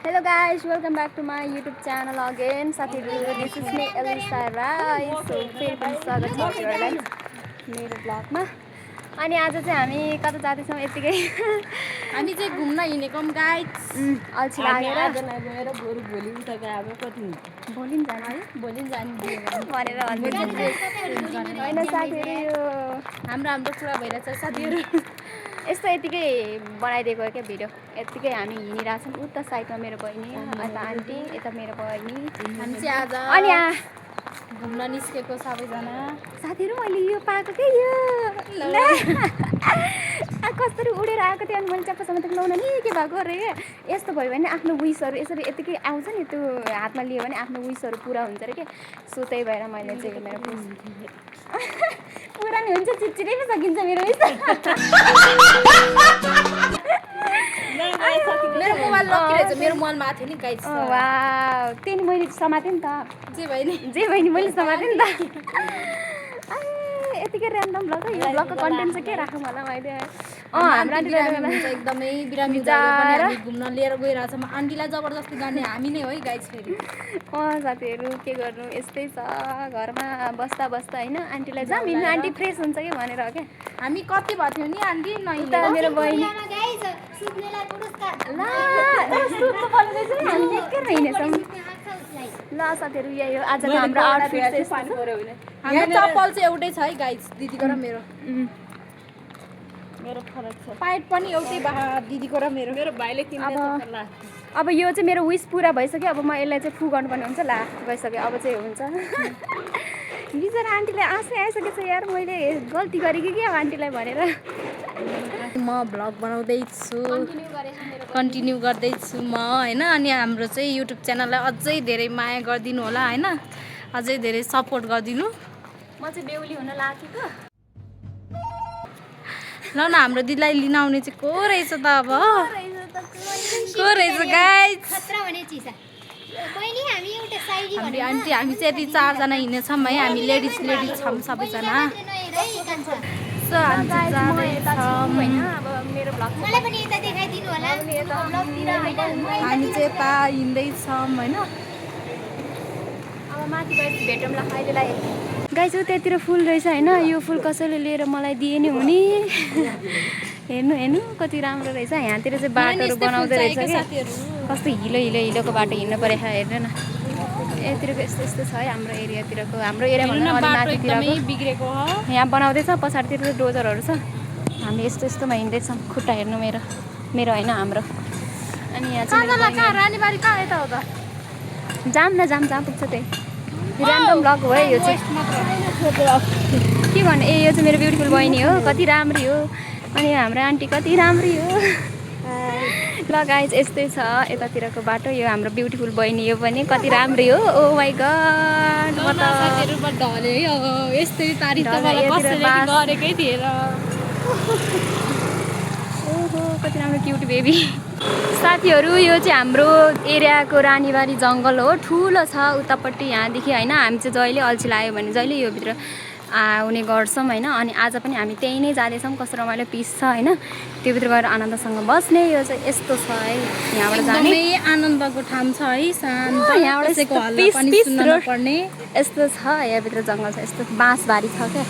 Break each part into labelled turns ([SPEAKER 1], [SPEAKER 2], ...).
[SPEAKER 1] Hello guys, welcome back to my YouTube channel again. साथीहरु, this is me Elisa Rai. So फेरि पनि स्वागत छ हजुरहरुलाई मेरो ब्लगमा। अनि आज चाहिँ हामी कता जाँदैछौँ यतिकै
[SPEAKER 2] हामी चाहिँ घुम्न हिँडेको गाइस।
[SPEAKER 1] अल्छी लागेर
[SPEAKER 2] आज नगएर बरु भोलि उता गए अब कति हुन्छ
[SPEAKER 1] भोलि जाने है
[SPEAKER 2] भोलि जाने
[SPEAKER 1] भनेर भन्दै हैन साथीहरु यो
[SPEAKER 2] हाम्रो पुरा भइरहेछ साथीहरु।
[SPEAKER 1] यस्तो यतिकै बनाइदिएको क्या भिडियो। यतिकै हामी हिँडिरहेछौँ उता साइडमा मेरो बहिनी यता आन्टी यता मेरो बहिनी
[SPEAKER 2] हामी चाहिँ आज
[SPEAKER 1] अनि
[SPEAKER 2] घुम्न निस्केको सबैजना
[SPEAKER 1] साथीहरु। मैले यो पाएको के यो कसरी उडेर आएको थियो अनि मैले चप्पासम्म त लाउन नि के भएको रे। यस्तो भयो भने आफ्नो विसहरू यसरी यतिकै आउँछ नि, त्यो हातमा लियो भने आफ्नो विसहरू पुरा हुन्छ रे के। सो त्यही भएर मैले चाहिँ मेरो पुरा नि हुन्छ, चिचिरै पो सकिन्छ मेरो विस।
[SPEAKER 2] मेरो मोबाइल लकिरहेछ, मेरो मोबाइल माथि नि गाइस।
[SPEAKER 1] वाउ, त्यही मैले समातेँ नि त।
[SPEAKER 2] जे भयो नि
[SPEAKER 1] मैले समातेँ नि त। यतिकै ऱ्यान्डम ब्लग हो। यो ब्लगको कन्टेन्ट चाहिँ के राखौँ होला मैले। हाम्रो आन्टीलाई
[SPEAKER 2] एकदमै बिरामी जाएर हामी घुम्न लिएर गइरहेछौँ। आन्टीलाई जबरजस्ती गर्ने हामी नै हो गाइस फेरि।
[SPEAKER 1] साथीहरु के गर्नु, यस्तै छ घरमा बस्दा बस्दा हैन। आन्टीलाई जाम हिँड्नु, आन्टी फ्रेस हुन्छ के भनेर हो के।
[SPEAKER 2] हामी कति भयो नि आन्टी
[SPEAKER 1] उता मेरो बहिनी
[SPEAKER 3] गाइस सुत्नेलाई पुरस्कार
[SPEAKER 1] ल सुत्नु पर्ने रहेछ नि, हामी एकै हिँडेछौँ। ल साथीहरु यही हो आजको हाम्रो आउटफिट चाहिँ
[SPEAKER 2] पानी पर्यो भने। हाम्रो चप्पल चाहिँ एउटै छ है गाइस, दिदीको र मेरो फरक छ। पाइट पनि एउटै बहा दिदीको र मेरो भाइले किन्ने चप्पल ला।
[SPEAKER 1] अब यो चाहिँ मेरो विश पुरा भइसक्यो। अब म यसलाई चाहिँ फु गर्नुपर्ने हुन्छ। ला गइसक्यो अब चाहिँ हुन्छ। बिचरा आन्टीलाई आँसै आइसकेको छ यार, मैले गल्ती गरेँ कि अब आन्टीलाई भनेर।
[SPEAKER 2] म भ्लग बनाउँदैछु, कन्टिन्यू गर्दैछु म हैन। अनि हाम्रो चाहिँ युट्युब च्यानललाई अझै धेरै माया गरिदिनु होला हैन, अझै धेरै सपोर्ट गरिदिनु।
[SPEAKER 1] म चाहिँ बेहुली हुन लागेको।
[SPEAKER 2] ल न हाम्रो दिदीलाई लिन आउने चाहिँ को रहेछ त अब, को रहेछ गाइस।
[SPEAKER 3] खतरा भने चिसा बहिनी हामी एउटा साइडी
[SPEAKER 2] हाम्रो आन्टी हामी चाहिँ यति 4 जना हिँड्नेछौँ है। हामी लेडिज छौँ सबैजना। सो हामी चाहिँ जाँदैछौँ
[SPEAKER 1] हैन। अब मेरो ब्लग
[SPEAKER 3] मलाई पनि यता देखाइदिनु होला ब्लगतिर हैन।
[SPEAKER 2] हामी चाहिँ यता हिँड्दैछौँ हैन।
[SPEAKER 1] अब माथि गएर भेटौँला अहिलेलाई। गाइस त्यतिर फुल रहेछ हैन। यो फुल कसैले लिएर मलाई दिए नि हुने। हेर्नु कति राम्रो रहेछ। यहाँतिर चाहिँ बाटोहरू बनाउँदै रहेछ के। कस्तो हिलोको बाटो हिँड्नु पऱ्यो हेर्नु न। यतिरको यस्तो छ है हाम्रो एरियातिरको। हाम्रो एरिया भन्दा अलि माथितिरको
[SPEAKER 2] बिग्रेको हो।
[SPEAKER 1] यहाँ बनाउँदैछ, पछाडितिर चाहिँ डोजरहरू छ। हामी यस्तोमा हिँड्दैछौँ। खुट्टा हेर्नु मेरो हैन हाम्रो। अनि यहाँ चाहिँ
[SPEAKER 2] रानीबारी कहाँ यता हो त?
[SPEAKER 1] जाम जहाँ पुग्छ त्यही। ऱ्यान्डम ब्लग हो है यो चाहिँ। के भन्नु, यो चाहिँ मेरो ब्युटिफुल बहिनी हो, कति राम्री हो। अनि हाम्रो आन्टी कति राम्री हो। ल गाइज यस्तै छ यतातिरको बाटो। यो हाम्रो ब्युटिफुल बहिनी यो पनि कति राम्री हो। ओ माई गड, म त
[SPEAKER 2] ढले है। यस्तै तारिफ त मलाई कसैले गरेकै थिएन।
[SPEAKER 1] ओहो कति राम्रो क्युट बेबी। साथीहरु यो चाहिँ हाम्रो एरियाको रानीबारी जङ्गल हो। ठुलो छ उतापट्टि यहाँदेखि हैन। हामी चाहिँ जहिले अल्छी लाग्यो भने जहिले यो भित्र आउने गर्छौँ हैन। अनि आज पनि हामी त्यही नै जाँदैछौँ। कस्तो रमाइलो पिस छ हैन। त्यो भित्र गएर आनन्दसँग बस्ने। यो चाहिँ यस्तो छ है, यहाँबाट जाने
[SPEAKER 2] आनन्दको ठाउँ छ है। शान्त,
[SPEAKER 1] यहाँबाट
[SPEAKER 2] कसैको हल्ला
[SPEAKER 1] पिस
[SPEAKER 2] पनि सुन्न नपर्ने
[SPEAKER 1] यस्तो छ। यहाँभित्र जङ्गल छ, यस्तो बाँसबारी छ क्या।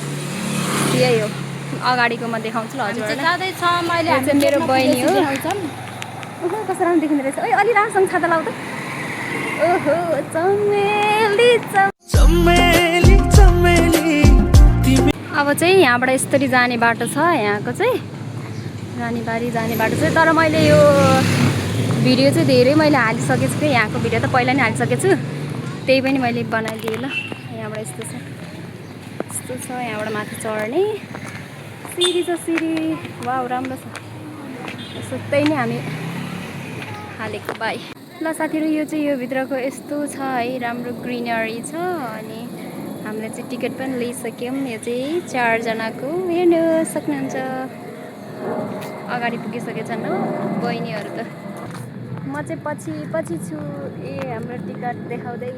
[SPEAKER 1] यही हो अगाडिको म देखाउँछु ल हजुरहरुलाई।
[SPEAKER 2] जाँदैछौँ अहिले।
[SPEAKER 1] हामी चाहिँ मेरो बहिनी हो। ओहो कस्तो राम्रो देखिँदो रहेछ। ओइ अलि राम्रोसँग छाता लाउ त। ओहो चमेली अब चाहिँ यहाँबाट यसरी जाने बाटो छ। यहाँको चाहिँ रानीबारी जाने बाटो चाहिँ। तर मैले यो भिडियो चाहिँ धेरै मैले हालिसकेको छु। यहाँको भिडियो त पहिला नै हालिसकेको छु, त्यही पनि मैले बनाइदिएँ ल। यहाँबाट यस्तो छ यहाँबाट माथि चढ्ने सिडी छ। सिडी वाउ राम्रो छ। यस्तो त्यही नै हामी हालेको बाई। ल साथीहरु यो चाहिँ यो भित्रको यस्तो छ है, राम्रो ग्रिनरी छ। अनि हामीले चाहिँ टिकट पनि लिइसक्यौँ। यो चाहिँ 4 जनाको हेर्नु सक्नुहुन्छ। अगाडि पुगिसकेछन् हो बहिनीहरू त। म चाहिँ पछि छु। हाम्रो टिकट देखाउँदै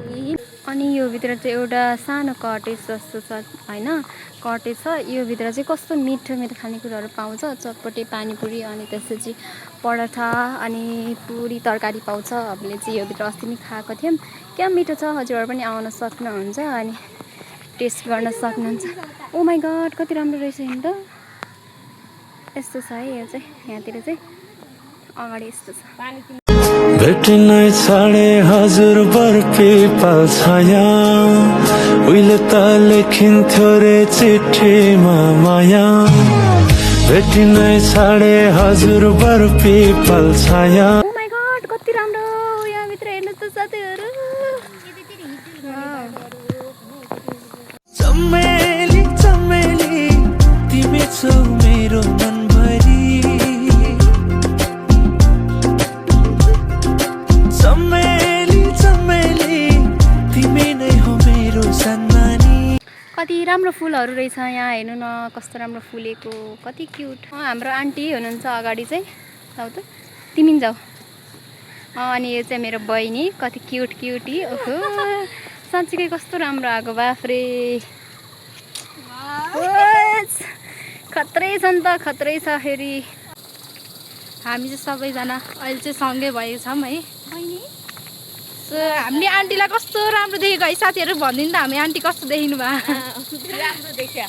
[SPEAKER 1] अनि यो भित्र चाहिँ एउटा सानो कटेज जस्तो छ हैन कटेज छ यो भित्र चाहिँ कस्तो मिठो मिठो खानेकुराहरू पाउँछ चटपटे पानीपुरी अनि त्यसपछि पराठा अनि पुरी तरकारी पाउँछ हामीले चाहिँ यो भित्र अस्ति नै खाएको थियौँ क्या मिठो छ हजुरहरू पनि आउन सक्नुहुन्छ अनि टेस्ट गर्न सक्नुहुन्छ ओ माई गड कति राम्रो रहेछ नि त यस्तो छ है यो चाहिँ यहाँतिर चाहिँ अगाडि यस्तो छ
[SPEAKER 4] भेटिनै छाडे हजुर बर्फी पाछाया उहिले त लेखिन्थ्यो रे चिठीमा माया भेटिनै छाडे हजुर बर्फी पाछाया
[SPEAKER 1] ओ माई गॉड कति राम्रो यहाँ भित्र हेर्नु त साथीहरु
[SPEAKER 4] चमेली चमेली तिमी छौ मेरो मनभरि चमेली चमेली तिमी नै हो मेरो सम्मानी
[SPEAKER 1] कति राम्रो फुलहरू रहेछ यहाँ हेर्नु न कस्तो राम्रो फुलेको कति क्युट हाम्रो आन्टी हुनुहुन्छ अगाडि चाहिँ जाऊ त तिमी जाऊ अनि यो चाहिँ मेरो बहिनी कति क्युट क्युटी ओहो साँच्चीकै कस्तो राम्रो आएको बाफ्रे खत्रै छ नि त खत्रै छ फेरि
[SPEAKER 2] हामी चाहिँ सबैजना अहिले चाहिँ सँगै भएको छौँ है सो हामीले आन्टीलाई कस्तो राम्रो देखेको है साथीहरू भनिदिनु त हामी आन्टी कस्तो देखिनु भयो
[SPEAKER 3] राम्रो देखिया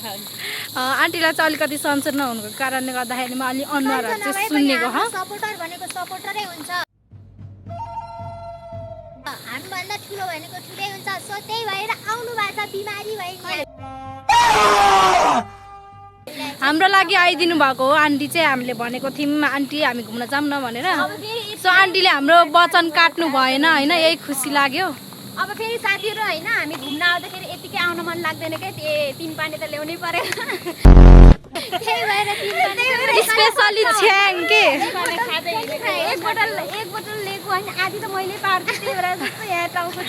[SPEAKER 2] आन्टीलाई चाहिँ अलिकति सन्चर नहुनुको कारणले गर्दाखेरि म अलि अनुहारहरू चाहिँ सुन्नेको
[SPEAKER 3] सपोर्टर भनेको सपोर्टरै हुन्छ हामीभन्दा ठुलो भनेको ठुलै हुन्छ सो त्यही भएर आउनु भएको छ बिमारी भए
[SPEAKER 2] हाम्रो लागि आइदिनु भएको हो आन्टी चाहिँ हामीले भनेको थियौँ आन्टी हामी घुम्न जाऊँ न भनेर सो आन्टीले हाम्रो वचन काट्नु भएन होइन यही खुसी लाग्यो
[SPEAKER 1] अब फेरि साथीहरू होइन हामी घुम्न आउँदाखेरि यतिकै आउन मन लाग्दैन क्या तिन पानी त ल्याउनै पर्यो
[SPEAKER 3] त्यही भएर
[SPEAKER 2] स्पेसली छ्याङ के
[SPEAKER 1] एक बोतल लिएको होइन आधी त मैले पार्छु त्यही भएर जस्तो यहाँ टाउको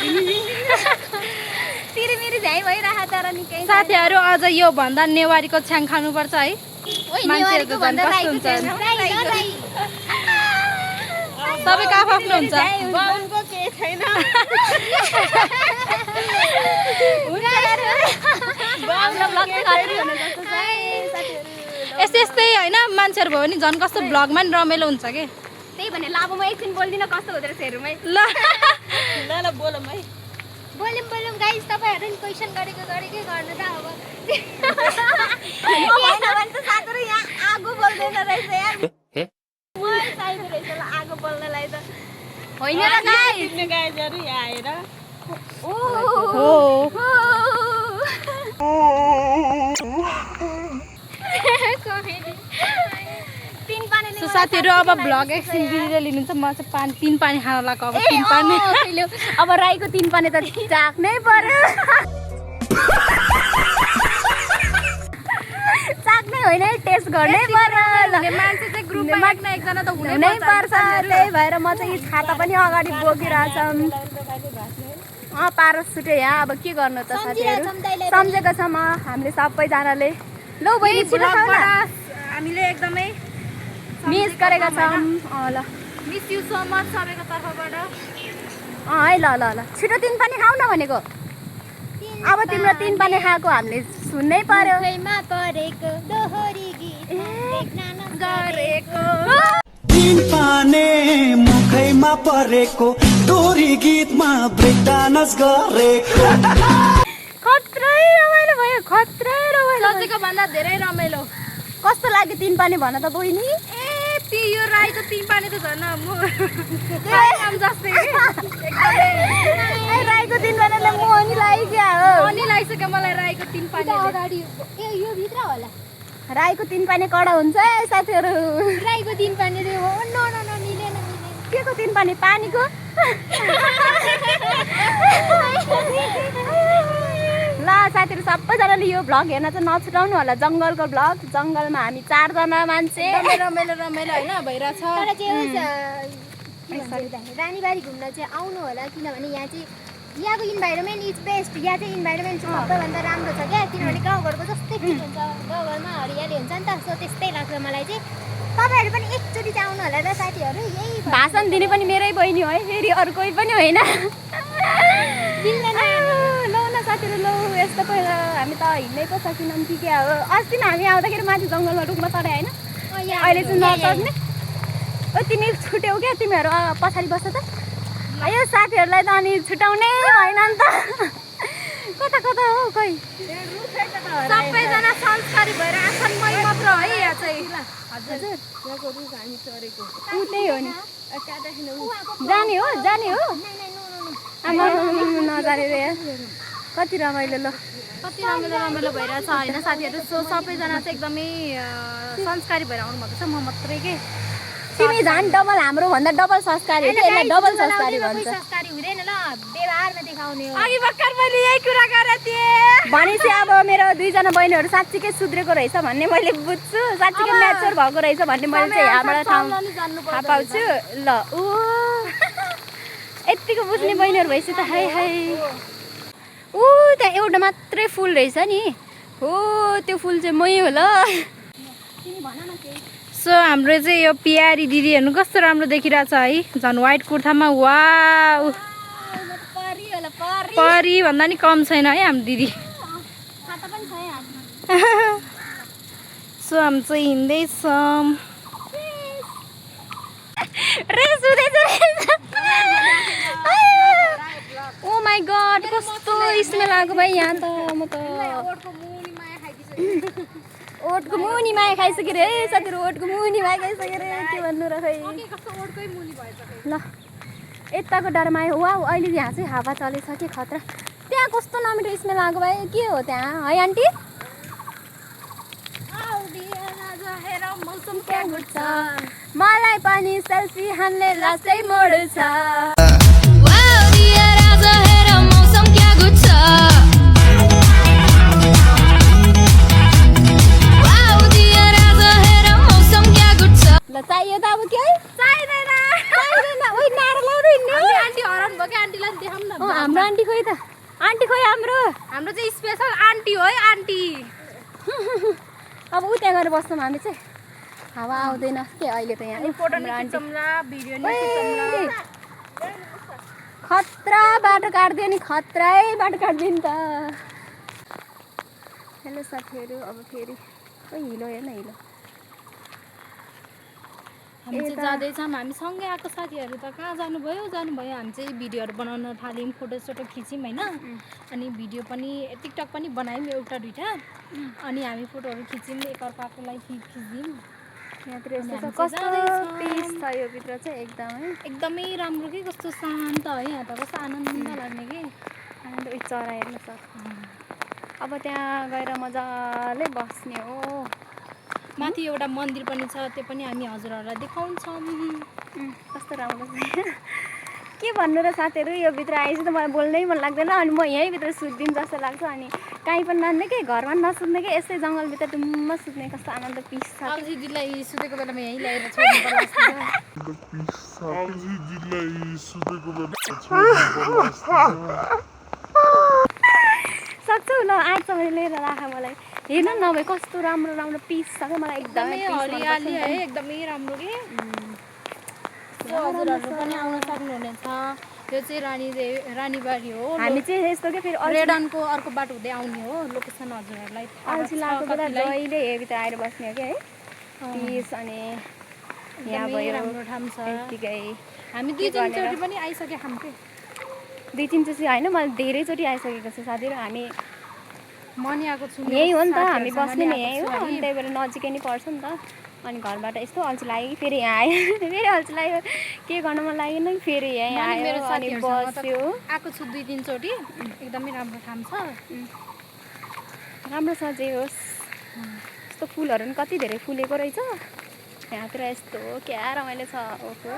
[SPEAKER 1] तिरिमिरी झ्याइ भइरहेको तर निकै
[SPEAKER 2] साथीहरू अझ यो भन्दा नेवारीको छ्याङ खानुपर्छ है मान्छेहरूको झन् कस्तो हुन्छ सबैको आफ्नो हुन्छ यस्तै यस्तै होइन मान्छेहरू भयो भने झन् कस्तो भ्लगमा नि रमाइलो हुन्छ कि
[SPEAKER 1] त्यही भने लाबोमा एकछिन बोल्दिनँ कस्तो हुँदो रहेछ हेरौँ है
[SPEAKER 2] ल
[SPEAKER 1] बोलौँ है
[SPEAKER 3] बोलौँ गाइस तपाईहरुले नि क्वेशन गरेको गर्नु त अब
[SPEAKER 1] त साथीहरु यहाँ आगो बोल्दैन रहेछ यार मलाई चाहिँदो रहेछ ल आगो बोल्नलाई त होइन र गाइजहरु यहाँ आएर
[SPEAKER 2] सो साथीहरू अब भ्लग एकछिन भिडियो लिनुहुन्छ म चाहिँ तीन पानी खान लाग्यो अब तीन पानी
[SPEAKER 1] अब राईको तीन पानी त चाख्नै पर्यो चाख्नै होइन टेस्ट गर्नै पर्यो
[SPEAKER 2] मान्छे चाहिँ ग्रुपमा एकजना त
[SPEAKER 1] हुनै पर्छ त्यही भएर म चाहिँ छाता पनि अगाडि बोकिरहेछ पारसुटे यहाँ अब के गर्नु त साथीहरू सम्झेको छ म हामीले सबैजनाले लौ बहिनी छिटो खाऊ न
[SPEAKER 2] हामीले एकदमै
[SPEAKER 1] मिस गरेका छौँ ल
[SPEAKER 2] मिस यु सो मच सबैको तर्फबाट
[SPEAKER 1] है ल ल ल छिटो तिन पानी खाऊ न भनेको अब तिम्रो तीन पानी खाएको हामीले सुन्नै पर्यो
[SPEAKER 3] परेको दोहोरी गीत
[SPEAKER 2] गरेको
[SPEAKER 4] तीन पाने मुखैमा परेको दोहोरी गीतमा ब्रेक डान्स गरेको
[SPEAKER 1] खत्रै रमाइलो भयो खत्रै रमाइलो
[SPEAKER 2] सोचेको भन्दा धेरै रमाइलो
[SPEAKER 1] कस्तो लाग्यो तीन पानी भन त बहिनी
[SPEAKER 2] यो राईको तीन पानी त झन् म जस्तै
[SPEAKER 1] राईको तीन पानीले मोहनी लाग्यो हो
[SPEAKER 2] अनि लागिसक्यो मलाई राईको तीन पानी
[SPEAKER 3] अगाडि यो भित्र होला
[SPEAKER 1] राईको तीन पानी कडा हुन्छ है साथीहरू
[SPEAKER 3] राईको तीन पानी रे हो नो नो नो मिलेन
[SPEAKER 1] के को तीन पानी पानीको ल साथीहरू सबैजनाले यो भ्लग हेर्न चाहिँ नछुटाउनु होला जङ्गलको भ्लग जङ्गलमा हामी 4 जना मान्छे
[SPEAKER 2] रमाइलो रमाइलो होइन भइरहेछ
[SPEAKER 3] तर चाहिँ रानीबारी घुम्न चाहिँ आउनु होला किनभने यहाँ चाहिँ यहाँको इन्भाइरोमेन्ट इज बेस्ट यहाँ चाहिँ इन्भाइरोमेन्ट चाहिँ सबैभन्दा राम्रो छ क्या किनभने गाउँघरको जस्तै फिल हुन्छ गाउँघरमा हरियाली हुन्छ नि त सो त्यस्तै लाग्छ मलाई चाहिँ तपाईँहरू पनि एकचोटि चाहिँ आउनु होला र साथीहरू यही
[SPEAKER 1] भाषण दिने पनि मेरै बहिनी हो है फेरि अरू कोही पनि होइन साथीहरू लौ यस्तो पहिला हामी त हिँड्नै पो सकेनौँ कि के अब अस्ति नै हामी आउँदाखेरि माथि जङ्गलमा रुखमा चढे होइन अहिले चाहिँ नचढ्ने तिमी छुट्यौ क्या तिमीहरू पछाडि बस्छ त यो साथीहरूलाई त अनि छुट्याउनै होइन नि त कता कता हो खै
[SPEAKER 2] सबैजना संस्कारी भएर आछन् मै मात्र है यहाँ चाहिँ
[SPEAKER 1] हजुर ऊ त्यही हो नि जाने हो आमा नजाने रे कति रमाइलो ल
[SPEAKER 2] कति रमाइलो भइरहेछ होइन साथीहरू सो सबैजना चाहिँ एकदमै संस्कारी भएर आउनुभएको छ म मात्रै के
[SPEAKER 1] तिमी झन् डबल हाम्रो भन्दा डबल संस्कारी हो कि यसलाई डबल संस्कारी भन्छ
[SPEAKER 3] संस्कारी हुँदैन ल व्यवहारमा देखाउने हो
[SPEAKER 2] अघि भर्खर मैले यही कुरा गरेको थिएँ
[SPEAKER 1] भनेपछि अब मेरो दुईजना बहिनीहरू साँच्चीकै सुध्रेको रहेछ भन्ने मैले बुझ्छु साँच्चीकै म्याच्योर भएको रहेछ भन्ने मैले चाहिँ यहाँबाट थाहा पाउँछु ल ऊ यत्तिको बुझ्ने बहिनीहरू भएपछि त हाई ऊ त्यहाँ एउटा मात्रै फुल रहेछ नि हो त्यो फुल चाहिँ मै हो ल
[SPEAKER 2] सो हाम्रो चाहिँ यो प्यारी दिदी हेर्नु कस्तो राम्रो देखिरहेछ है झन् व्हाइट कुर्तामा वाउ परी भन्दा नि कम छैन है हाम्रो दिदी सो हामी चाहिँ हिँड्दैछौँ
[SPEAKER 1] ओ माई गड कस्तो स्मेल आएको भाइ यहाँ त म त ओटको मुनि माया खाइसक्यो रे साथीहरू ओटको मुनि माया खाइसक्यो रे के भन्नु र खै ल यताको डरमा आयो वा अहिले यहाँ चाहिँ हावा चलेछ कि खतरा त्यहाँ कस्तो नमिठो स्मेल आएको भाइ के हो त्यहाँ है आन्टी मौसम क्या घुट्छ मलाई पनि सेल्फी हान्ने लासै मोड्छ ल चाहियो त अब के
[SPEAKER 2] चाहिँदैन
[SPEAKER 1] ओइ नारा लाउँदै हिँड्ने
[SPEAKER 2] आन्टी हराउनु भयो कि आन्टीलाई पनि देखाउँ न
[SPEAKER 1] हाम्रो आन्टी खोइ त आन्टी खोइ हाम्रो
[SPEAKER 2] चाहिँ स्पेसल आन्टी हो है आन्टी
[SPEAKER 1] अब उ त्यहाँ गएर बस्छौँ हामी चाहिँ हावा आउँदैन के अहिले त यहाँ
[SPEAKER 2] फोटो नि खिचौँला भिडियो नि खिचौँला
[SPEAKER 1] खतरा बाटो काट्दियो नि खतरै बाटो काट्दियो नि त हेलो साथीहरू अब फेरि खोइ हिलो हेर्न हिलो
[SPEAKER 2] हामी चाहिँ जाँदैछौँ हामी सँगै आएको साथीहरू त कहाँ जानुभयो हामी चाहिँ भिडियोहरू बनाउन थाल्यौँ फोटोसोटो खिच्यौँ होइन अनि भिडियो पनि टिकटक पनि बनायौँ एउटा दुइटा अनि हामी फोटोहरू खिच्यौँ एकअर्काकोलाई खिच्यौँ
[SPEAKER 1] यहाँतिर यस्तो कस्तो पिस छ यो भित्र चाहिँ
[SPEAKER 2] एकदमै राम्रो कि कस्तो शान्त है यहाँ त कस्तो आनन्द लाग्ने कि
[SPEAKER 1] आनन्द चरा हेर्नु छ अब त्यहाँ गएर मजाले बस्ने हो
[SPEAKER 2] माथि एउटा मन्दिर पनि छ त्यो पनि हामी हजुरहरूलाई देखाउँछौँ
[SPEAKER 1] कस्तो राम्रो छ के भन्नु र साथीहरू यो भित्र आएपछि त मलाई बोल्नै मन लाग्दैन अनि म यहीँभित्र सुत्दिउँ जस्तो लाग्छ अनि कहीँ पनि नाच्ने कि घरमा नसुत्ने कि यस्तै जङ्गलभित्र टुम्म सुत्ने कस्तो आनन्द पिस छ
[SPEAKER 2] दिदीलाई सुतेको बेलामा यहीँ ल्याएर छोड्नु
[SPEAKER 1] सक्छौ ल 8 समय लिएर राख मलाई हेर्न नभए कस्तो राम्रो राम्रो पिस छ क्या मलाई एकदमै
[SPEAKER 2] हरियाली है एकदमै राम्रो के हजुरहरू पनि आउन सक्नुहुनेछ यो चाहिँ रानीबारी हो
[SPEAKER 1] हामी चाहिँ यस्तो के फेरि
[SPEAKER 2] रेडनको अर्को बाटो हुँदै आउने हो लोकेसन हजुरहरूलाई
[SPEAKER 1] अल्छी लागेको बेला जहिले हेभित्र आएर बस्ने हो क्या है पिस अनि यहाँ भयो
[SPEAKER 2] राम्रो ठाउँ छ
[SPEAKER 1] यतिकै
[SPEAKER 2] हामी दुई तिनचोटि पनि आइसक्यो हाम्रो
[SPEAKER 1] दुई तिनचोटि होइन मैले धेरैचोटि आइसकेको छु साथीहरू हामी
[SPEAKER 2] मनी आएको छु
[SPEAKER 1] यही हो नि त हामी बस्ने नि यही हो अनि त्यही भएर नजिकै नै पर्छ नि त अनि घरबाट यस्तो अल्छी लाग्यो कि फेरि यहाँ आयो फेरि अल्छी लाग्यो के गर्न मन लागेन कि फेरि यहाँ आयो अनि बस्यो
[SPEAKER 2] आएको छु दुई तिनचोटि एकदमै राम्रो ठाउँ छ
[SPEAKER 1] राम्रो छ जे होस् यस्तो फुलहरू पनि कति धेरै फुलेको रहेछ यहाँतिर यस्तो क्या रमाइलो छ ओहो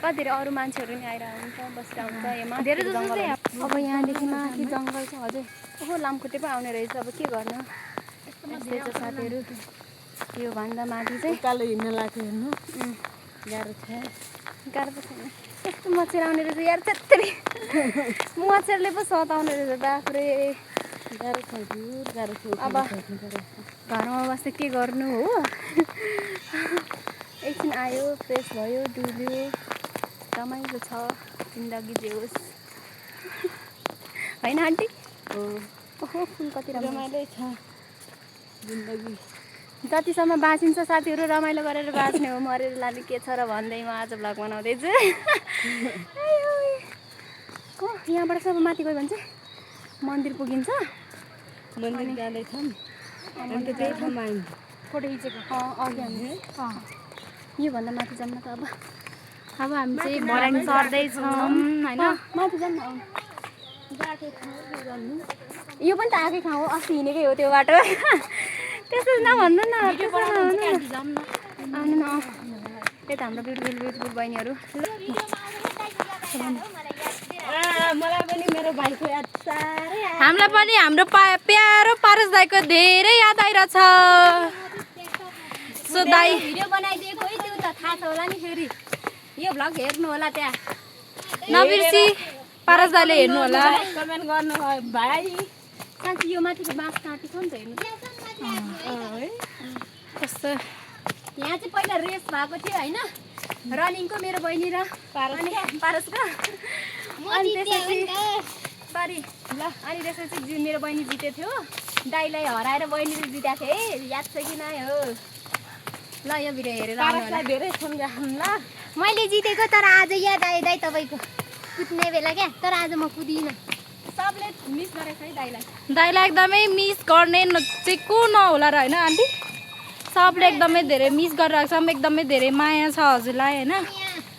[SPEAKER 1] कति धेरै अरू मान्छेहरू नि आइरहेको हुन्छ बसिरहेको हुन्छ यहाँ माथि जङ्गल अब यहाँदेखि माथि जङ्गल छ हजुर ओहो लामखुट्टे पो आउने रहेछ अब के गर्नु यस्तै छ साथीहरू यो भन्दा माथि चाहिँ
[SPEAKER 2] कालो हिँड्न लाग्थ्यो हेर्नु गाह्रो छ
[SPEAKER 1] गाह्रो पो छैन कस्तो मच्छर आउने रहेछ यार त्यत्रै मच्छरले पो सताउने रहेछ बाफ्रे
[SPEAKER 2] गाह्रो छ गाह्रो छ
[SPEAKER 1] अब घरमा बस्दा के गर्नु हो एकछिन आयो फ्रेस भयो डुल्यो रमाइलो छ जिन्दगी जे होस् होइन आन्टी ओहो फुल कति राम्रो
[SPEAKER 2] रमाइलो छ जिन्दगी
[SPEAKER 1] जतिसम्म बाँचिन्छ साथीहरू रमाइलो गरेर बाँच्ने हो मरेर लाने के छ र भन्दै म आज भ्लग बनाउँदैछु यहाँबाट सब माथि गयो भने चाहिँ मन्दिर पुगिन्छ
[SPEAKER 2] मन्दिर जाँदैछौँ हामी त त्यही ठाउँमा आयौँ
[SPEAKER 1] फोटो खिचेको अघि हामी योभन्दा माथि जान्न त अब
[SPEAKER 2] हामी चाहिँ भराङ सर्दैछौँ होइन
[SPEAKER 1] माथि जान्न यो पनि त आएकै ठाउँ हो अस्ति हिँडेकै हो त्यो बाटो त्यस्तो नभन्नु न आउनु न त्यही त हाम्रो ब्युटिफुल बहिनीहरू
[SPEAKER 2] मलाई पनि मेरो भाइको याद साह्रै हामीलाई पनि हाम्रो प्यारो पारस दाइको धेरै याद आइरहेछ सो दाइ
[SPEAKER 1] भिडियो बनाइदिएको है त्यो त थाहा छ होला नि फेरि यो भ्लग हेर्नु होला त्यहाँ
[SPEAKER 2] नबिर्सी पारस दाइले हेर्नु होला
[SPEAKER 1] कमेन्ट गर्नु भाइ साँच्ची यो माथिको बाँस काटेको नि त हेर्नु
[SPEAKER 2] कस्तो
[SPEAKER 1] यहाँ चाहिँ पहिला रेस भएको थियो होइन रनिङको मेरो बहिनी र पारसको अनि त्यसपछि सरी ल अनि त्यसपछि मेरो बहिनी जितेको थियो दाइलाई हराएर बहिनीले जितेको थियो है याद छ कि नै हो ल यो भिडियो हेरेर आउनु
[SPEAKER 2] धेरै सम्झाउँ ल
[SPEAKER 3] मैले जितेको तर आज याद आयो दाइ तपाईँको कुद्ने बेला क्या तर आज म कुदिनँ
[SPEAKER 1] सबले मिस गरेको है दाइलाई
[SPEAKER 2] दाइलाई एकदमै मिस गर्ने चाहिँ को नहोला र होइन आन्टी सबले एकदमै धेरै मिस गरिरहेको छ एकदमै धेरै माया छ हजुरलाई होइन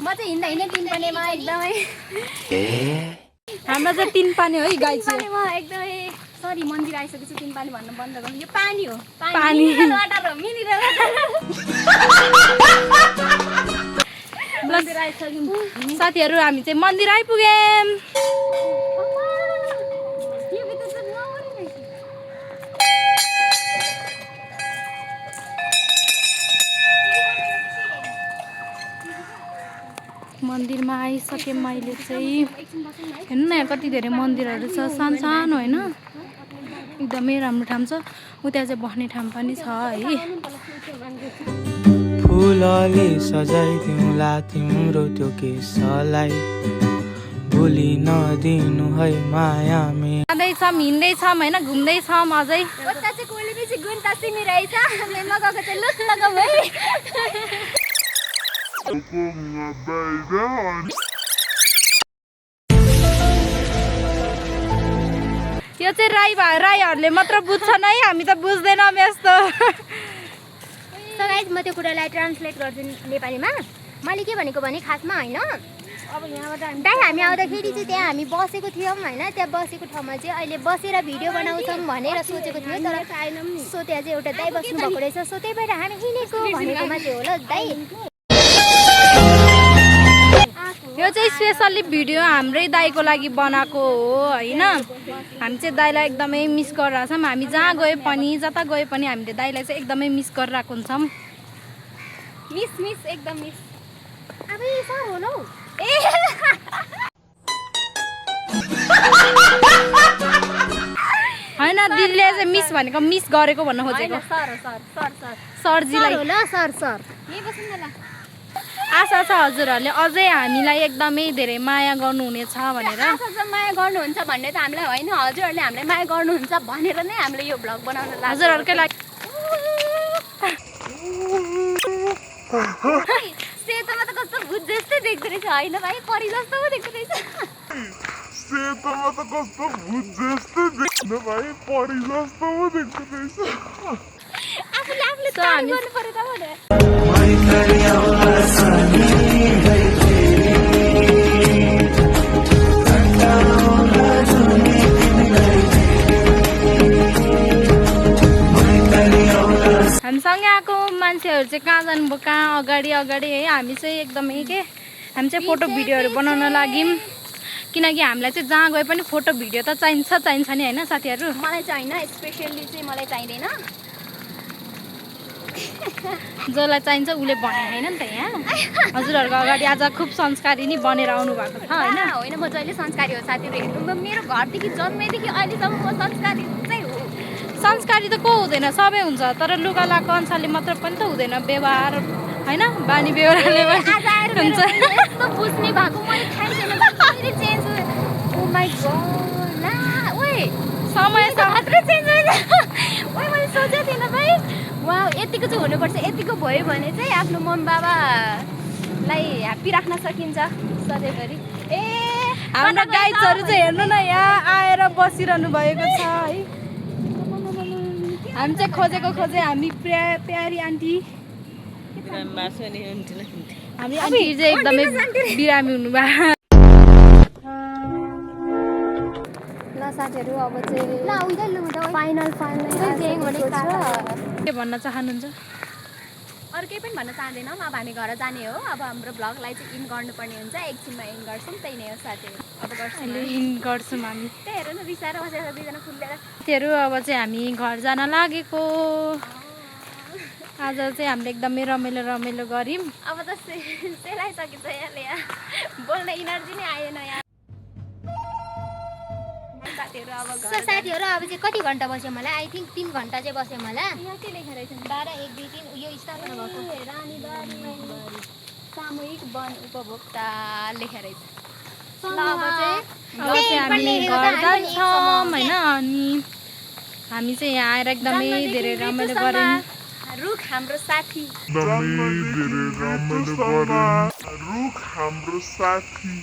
[SPEAKER 1] म चाहिँ हिँड्दा हिँड्दै तिन पानीमा एकदमै
[SPEAKER 2] हाम्रो चाहिँ तिन पानी हो है गाई चाहिँ
[SPEAKER 1] पानीमा एकदमै सरी मन्दिर आइसकेपछि तिन पानी भन्नु बन्द गर्नु यो पानी हो
[SPEAKER 2] पानी।
[SPEAKER 1] मिनरल वाटर हो मिनरल मन्दिर आइसक्यौँ
[SPEAKER 2] साथीहरू हामी चाहिँ मन्दिर आइपुग्यौँ
[SPEAKER 1] यो भित्र चाहिँ नवरी रहेछ।
[SPEAKER 2] मन्दिरमा आइसकेँ मैले चाहिँ हेर्नु न यहाँ कति धेरै मन्दिरहरू छ सानो सानो होइन एकदमै राम्रो ठाउँ छ उता चाहिँ बस्ने ठाउँ पनि छ है
[SPEAKER 5] फुलले सजाइदिउँला तिम्रो त्यो केशलाई भुलि नदिनु है माया मे
[SPEAKER 2] जाँदैछौँ हिँड्दैछौँ होइन घुम्दैछौँ अझै
[SPEAKER 1] उता चाहिँ कोहीले बेसी गुन्ता सिमी रहेछ लगाएको चाहिँ लुस लगाऊ है
[SPEAKER 2] यो चाहिँ राईहरूले मात्र बुझ्छन् है हामी त बुझ्दैनौँ यस्तो
[SPEAKER 3] सो गाइस म त्यो कुरालाई ट्रान्सलेट गर्छु नेपालीमा मैले के भनेको भने खासमा होइन अब यहाँबाट दाइ हामी आउँदाखेरि चाहिँ त्यहाँ हामी बसेको थियौँ होइन त्यहाँ बसेको ठाउँमा चाहिँ अहिले बसेर भिडियो बनाउँछौँ भनेर सोचेको थियौँ तर सो त्यहाँ चाहिँ एउटा दाइ बस्नु भएको रहेछ सो त्यही भएर हामी हिँडेको भनेकोमा चाहिँ हो ल दाइ
[SPEAKER 2] यो चाहिँ स्पेसल्ली भिडियो हाम्रै दाइको लागि बनाएको हो होइन हामी चाहिँ दाइलाई एकदमै मिस गरिरहेको छौँ हामी जहाँ गए पनि जता गए पनि हामीले दाइलाई चाहिँ एकदमै मिस गरिरहेको हुन्छौँ
[SPEAKER 1] मिस एकदम मिस
[SPEAKER 3] अब सर हो लौ
[SPEAKER 2] होइन दिदीले चाहिँ मिस भनेको मिस गरेको भन्न खोजेको
[SPEAKER 1] सर
[SPEAKER 2] सरजीलाई
[SPEAKER 3] हो ल सर
[SPEAKER 1] यही बस्नु न ल
[SPEAKER 2] आशा छ हजुरहरूले अझै हामीलाई एकदमै धेरै माया गर्नुहुनेछ भनेर
[SPEAKER 1] आशा छ माया गर्नुहुन्छ भन्ने त हामीलाई होइन हजुरहरूले हामीलाई माया गर्नुहुन्छ भनेर नै हामीले यो भ्लग बनाउन लाग्छ
[SPEAKER 2] हजुरहरूकै लागि
[SPEAKER 1] सेतोमा त कस्तो भूत जस्तै देख्दो रहेछ होइन भाइ परी जस्तो पो देख्दो रहेछ
[SPEAKER 6] सेतोमा त कस्तो भूत जस्तो देख्न भाइ परी जस्तो पो देख्दो रहेछ
[SPEAKER 1] आफूले
[SPEAKER 2] So, हामी-
[SPEAKER 1] गर्नु पर्यो त भनेर
[SPEAKER 2] हामीसँगै आएको मान्छेहरू चाहिँ कहाँ जानुभयो कहाँ अगाडि है हामी चाहिँ एकदमै के हामी चाहिँ फोटो भिडियोहरू बनाउन लाग्यौँ किनकि हामीलाई चाहिँ जहाँ गए पनि फोटो भिडियो त चाहिन्छ नि होइन साथीहरू
[SPEAKER 1] मलाई चाहिँ होइन स्पेसल्ली चाहिँ मलाई चाहिँदैन
[SPEAKER 2] जसलाई चाहिन्छ उसले भने होइन नि त यहाँ हजुरहरूको अगाडि आज खुब संस्कारी नै बनेर आउनु भएको छ होइन
[SPEAKER 1] होइन म जहिले संस्कारी हो साथीहरू हेर्नु मेरो घरदेखि जन्मेदेखि अहिलेसम्म म संस्कारी चाहिँ हो
[SPEAKER 2] संस्कारी त को हुँदैन सबै हुन्छ तर लुगा लगाएको अनुसारले मात्र पनि त हुँदैन व्यवहार होइन बानी व्यवहारले
[SPEAKER 1] आज आएर
[SPEAKER 2] पनि हुन्छ
[SPEAKER 1] यस्तो बुझ्ने भएको मैले थाहै छैन कसरी चेन्ज ओ माई गॉड ला ओए
[SPEAKER 2] समय
[SPEAKER 1] मात्रै चेन्ज होइन ओइ मैले सोचेको थिएन भाइ उहाँ यतिको चाहिँ हुनुपर्छ यतिको भयो भने चाहिँ आफ्नो मम्मी बाबालाई ह्याप्पी राख्न सकिन्छ सधैँभरि ए
[SPEAKER 2] हाम्रो गाइड्सहरू चाहिँ हेर्नु न यहाँ आएर बसिरहनु भएको छ है हामी चाहिँ खोजे हामी प्यारी आन्टी हामी आन्टी चाहिँ एकदमै बिरामी हुनुभयो
[SPEAKER 1] ल साथीहरू अब चाहिँ
[SPEAKER 3] ल उहिले लु त
[SPEAKER 1] फाइनल
[SPEAKER 2] के भन्न चाहनुहुन्छ
[SPEAKER 1] अरू केही पनि भन्न चाहँदैनौँ अब हामी घर जाने हो अब हाम्रो ब्लगलाई चाहिँ इन गर्नुपर्ने हुन्छ एकछिनमा इन गर्छौँ त्यही नै हो साथीहरू अब गर्छौँ
[SPEAKER 2] अहिले इन गर्छौँ हामी
[SPEAKER 1] त्यही हेर न रिसाएर बसेर दुईजना फुल्लेर
[SPEAKER 2] साथीहरू अब चाहिँ हामी घर जान लागेको आज चाहिँ हामीले एकदमै रमाइलो गऱ्यौँ
[SPEAKER 1] अब त सेलाइसकेछ यहाँले यहाँ बोल्ने इनर्जी नै आएन यहाँ साथीहरू अब
[SPEAKER 3] सो साथीहरू अब चाहिँ कति घन्टा बस्यो मलाई आई थिङ्क 3 घन्टा चाहिँ बस्यो मलाई
[SPEAKER 1] यहाँ के लेखेर रहेछ
[SPEAKER 3] 12 1 2 3 यो स्थापना भएको
[SPEAKER 1] रानीबारी सामूहिक वन उपभोक्ता लेखेर रहेछ ल अब चाहिँ
[SPEAKER 2] अब चाहिँ हामी घर जान्छौँ होइन अनि हामी चाहिँ यहाँ आएर एकदमै धेरै रमाइलो गऱ्यौँ
[SPEAKER 1] रुख हाम्रो साथी
[SPEAKER 6] रुख हाम्रो साथी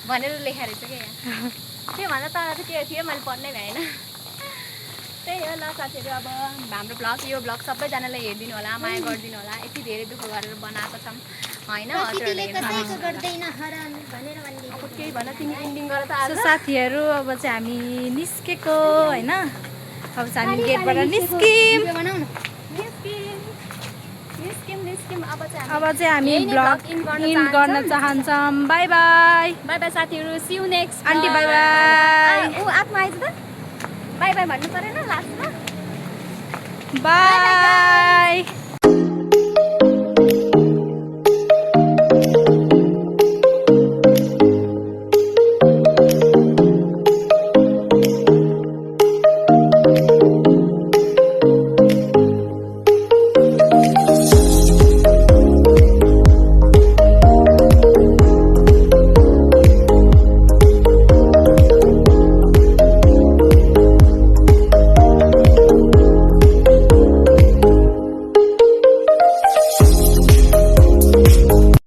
[SPEAKER 1] भनेर लेखेर रहेछ क्या यहाँ के भन्दा तर चाहिँ के थियो मैले पढ्नै भएन त्यही हो ल साथीहरू अब हाम्रो ब्लग यो ब्लग सबैजनाले हेरिदिनु होला माया गरिदिनु होला यति धेरै दुःख गरेर बनाएको छौँ होइन
[SPEAKER 3] प्रकृतिले कसैको गर्दैन हरान भनेर भन्दै
[SPEAKER 1] अब केही भन तिमी इन्डिङ गर त
[SPEAKER 2] सो
[SPEAKER 1] आज
[SPEAKER 2] साथीहरू अब चाहिँ हामी निस्केको होइन अब चाहिँ हामी गेटबाट निस्क्यौँ
[SPEAKER 3] बनाऊ न
[SPEAKER 1] निस्किम अब चाहिँ
[SPEAKER 2] अब चाहिँ हामी
[SPEAKER 1] यही नै
[SPEAKER 2] ब्लग
[SPEAKER 1] vlog in गर्न
[SPEAKER 2] इन गर्न चाहन्छौँ बाई बाई
[SPEAKER 1] बाई बाई साथीहरू see you next
[SPEAKER 2] aunty bye bye
[SPEAKER 1] ऊ आफ्नो आइज त बाई बाई भन्नु परेन लास्टमा
[SPEAKER 2] बाई